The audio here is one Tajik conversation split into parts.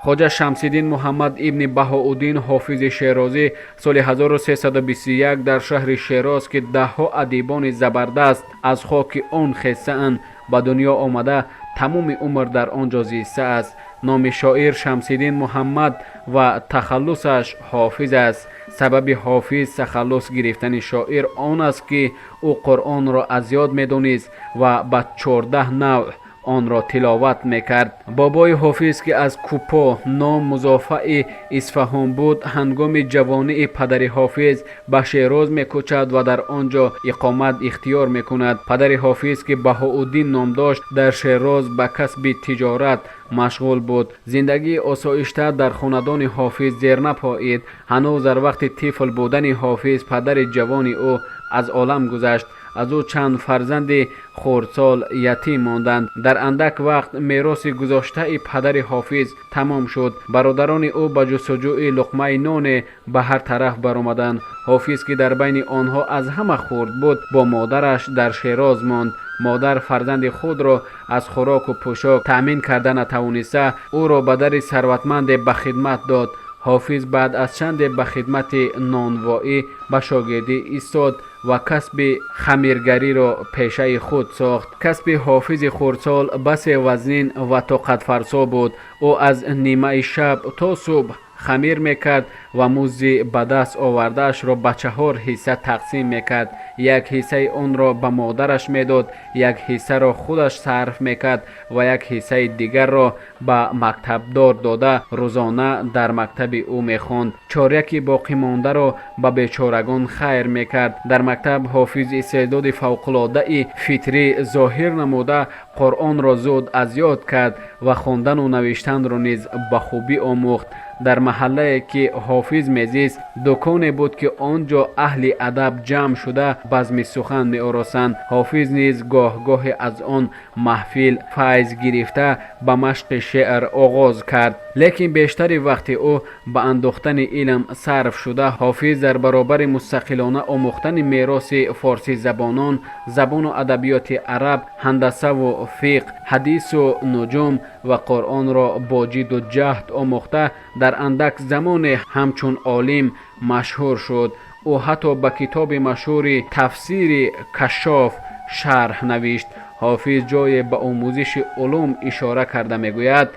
хоҷа шамсиддин муҳаммад ибни баҳоуддин ҳофизи шерозӣ соли 1321 дар шаҳри Шероз ки даҳҳо адибони забардаст аз хоки он хестаанд ба дунё омада тамоми умр дар он ҷо зистааст. номи шоир Шамсиддин Муҳаммад ва тахаллусаш ҳофиз аст. сабаби ҳофиз тахаллус гирифтани шоир он аст ки ӯ Қуръонро аз ёд медонист ва ба 14 навъ онро тиловат мекард. бобои ҳофиз ки аз Купо ном музофаи Исфаҳон буд, ҳангоми ҷавонии падари ҳофиз ба Шероз мекӯчад ва дар он ҷо иқомат ихтиёр мекунад. падари ҳофиз ки Баҳоуддин ном дошт, дар Шероз ба касби тиҷорат машғул буд. зиндагии осоишта дар хонадони ҳофиз зер напоид. ҳанӯз дар вақти тифл будани ҳофиз падари ҷавони ӯ аз олам гузашт. аз ӯ чанд фарзанди хурдсол ятим монданд. дар андак вақт мероси гузоштаи падари ҳофиз тамом шуд. бародарони ӯ ба ҷустуҷӯи луқмаи ноне ба ҳар тараф баромаданд. ҳофиз ки дар байни онҳо аз ҳама хурд буд, бо модараш дар Шероз монд. модар фарзанди худро аз хӯроку пӯшок таъмин карда натавониста, ӯро ба дари сарватманде ба хидмат дод. ҳофиз баъд аз чанде ба хидмати нонвоӣ ба шогирдӣ истод ва касби хамиргариро пешаи худ сохт. касби ҳофизи хурдсол басе вазнин ва тоқатфарсо буд. ӯ аз нимаи шаб то субҳ хамир мекард ва музди ба даст овардаашро ба 4 ҳисса тақсим мекард. як ҳиссаи онро ба модараш медод, як ҳиссаро худаш сарф мекард ва як ҳиссаи дигарро ба мактабдор дода рӯзона дар мактаби ӯ мехонд. чоряки боқимондаро ба бечорагон хайр мекард. дар мактаб ҳофиз истеъдоди фавқулодаи фитрӣ зоҳир намуда, Қуръонро зуд аз ёд кард ва хондану навиштанро низ ба хубӣ омӯхт. дар маҳаллае ки ҳофиз мезист, дуконе буд ки он ҷо аҳли адаб ҷамъ шуда базми сухан меоросанд. ҳофиз низ гоҳ-гоҳе аз он маҳфил файз гирифта ба машқи шеър оғоз кард. лекин бештари вақти ӯ ба андохтани илм сарф шуда, ҳофиз дар баробари мустақилона омӯхтани мероси форсизабонон, забону адабиёти араб, ҳандасаву фиқҳ, ҳадису нуҷум ва Қуръонро бо ҷидду ҷаҳд омӯхта, дар андак замоне ҳамчун олим машҳур шуд. ӯ ҳатто ба китоби машҳури тафсири Кашшоф шарҳ навишт. ҳофиз ҷое ба омӯзиши улум ишора карда мегӯяд: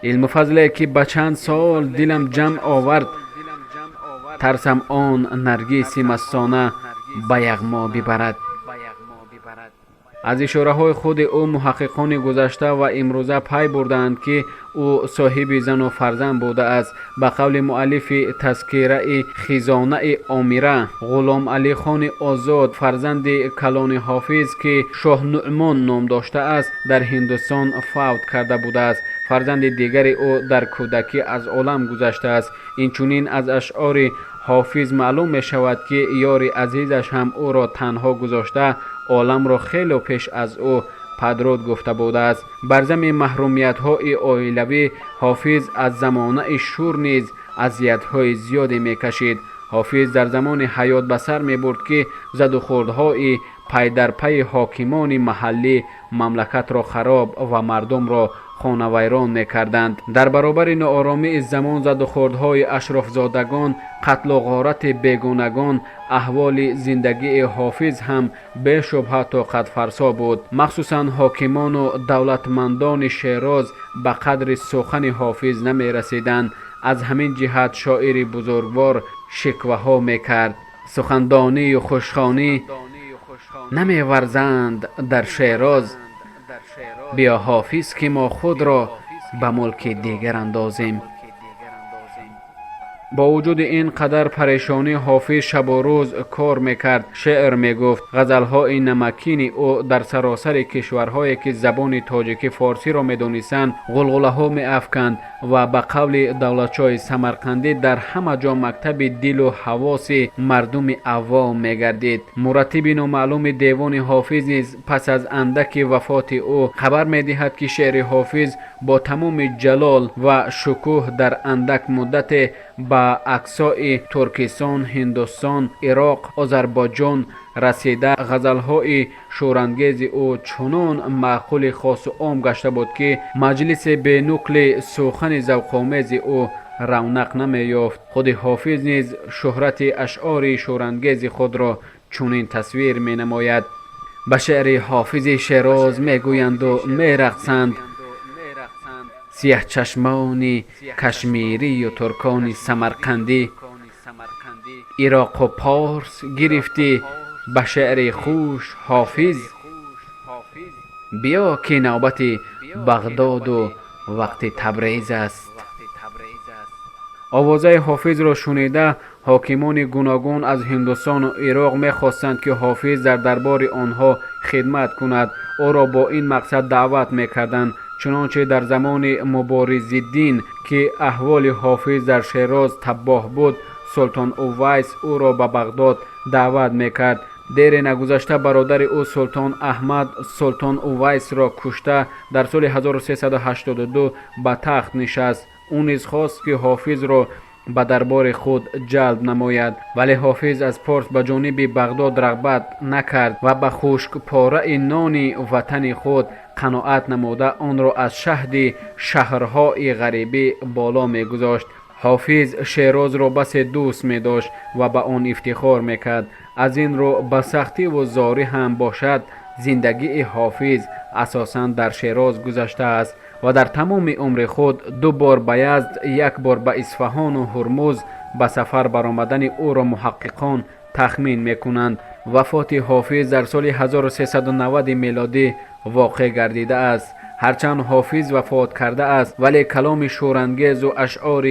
илму фазле ки ба чанд сол дилам ҷамъ овард, тарсам он наргиси мастона ба яғмо бибарад. аз ишораҳои худи ӯ муҳаққиқони гузашта ва имрӯза пай бурданд ки ӯ соҳиби зану фарзанд будааст. ба қавли муаллифи тазкираи хизонаи омира, ғулом алихони озод, фарзанди калони ҳофиз ки шоҳ Нуъмон ном доштааст, дар Ҳиндустон фавт карда будааст. фарзанди дигари ӯ дар кӯдакӣ аз олам гузаштааст. инчунин аз ашъори ҳофиз маълум мешавад ки ёри азизаш ҳам ӯро танҳо гузошта, оламро хело пеш аз ӯ падруд гуфта будааст. бар зами маҳрумиятҳои оилавӣ ҳофиз аз замонаи шур низ азиятҳои зиёде мекашид. ҳофиз дар замони ҳаёт ба сар мебурд ки задухӯрдҳои пайдарпайи ҳокимони маҳаллӣ мамлакатро хароб ва мардумро хонавайрон мекарданд. дар баробари нооромии замон, задухӯрдҳои ашрофзодагон, қатлу ғорати бегунагон, аҳволи зиндагии ҳофиз ҳам бешубҳа тоқатфарсо буд. махсусан ҳокимону давлатмандони Шероз ба қадри сухани ҳофиз намерасиданд. аз ҳамин ҷиҳат шоири бузургвор шикваҳо мекард: сухандонию хушхонӣ намеварзанд дар Шероз, биё ҳофиз ки мо худро ба мулки дигар андозем. бо вуҷуди ин қадар парешонӣ, ҳофиз шабу рӯз кор мекард, шеър мегуфт. ғазалҳои намакини ӯ дар саросари кишварҳое ки забони тоҷикӣ форсиро медонистанд ғулғулаҳо меафканд ва ба қавли давлатшоҳи самарқандӣ дар ҳама ҷо мактаби дилу ҳавоси мардуми аввом мегардид. мураттиби номаълуми девони ҳофиз низ пас аз андаки вафоти ӯ хабар медиҳад ки шеъри ҳофиз бо тамоми ҷалол ва шукӯҳ дар андак муддате ба به اقصای ترکستان، هندوستان، عراق، آذربایجان رسیده غزل‌های شورانگیز او چنان معقول خاص و عام گشته بود که مجلس به نقل سخن ذوق‌آمیز او رونق نمی‌یافت. خود حافظ نیز شهرت اشعار شورانگیز خود را چنین تصویر می‌نماید: به شعر حافظ شیراز میگویند و میرقصند، سیه چشمان کشمیری و ترکان سمرقندی، عراق و پارس گرفتی به شعر خوش حافظ، بیا که نوبت بغداد و وقت تبریز است. آوازه حافظ را شنیده حاکمان گوناگون از هندوستان و عراق می‌خواستند که حافظ در دربار آنها خدمت کند. او را با این مقصد دعوت می‌کردند. چنانچه در زمان مبارزالدین که احوال حافظ در شیراز تباه بود، سلطان اویس او را به بغداد دعوت می‌کرد. دیر نگذشته برادر او سلطان احمد سلطان اویس را کشته در سال 1382 به تخت نشست. او نیز خواست که حافظ را به دربار خود جلب نماید، ولی حافظ از پارس به جانب بغداد رغبت نکرد و به خشک پاره نان وطن خود قناعت نموده آن را از شهد شهرهای غریبی بالا می‌گذاشت. حافظ شیراز را بس دوست می داشت و به آن افتخار میکرد. از این رو به سختی و زاری هم باشد زندگی حافظ اساساً در شیراز گذشته است و در تمام عمر خود 2 بار به یزد، 1 بار به اصفهان و هرمز به سفر برآمدن او را محققان تخمین میکنند. وفات حافظ در سال 1390 میلادی واقع گردیده است. هرچند حافظ وفات کرده است ولی کلام شورانگیز و اشعار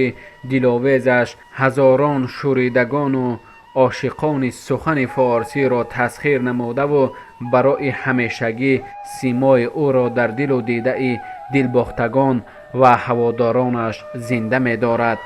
دلاویزش هزاران شوریدگان و عاشقان سخن فارسی را تسخیر نموده و برای همیشگی سیمای او را در دل و دیده دلباختگان و هوادارانش زنده می دارد.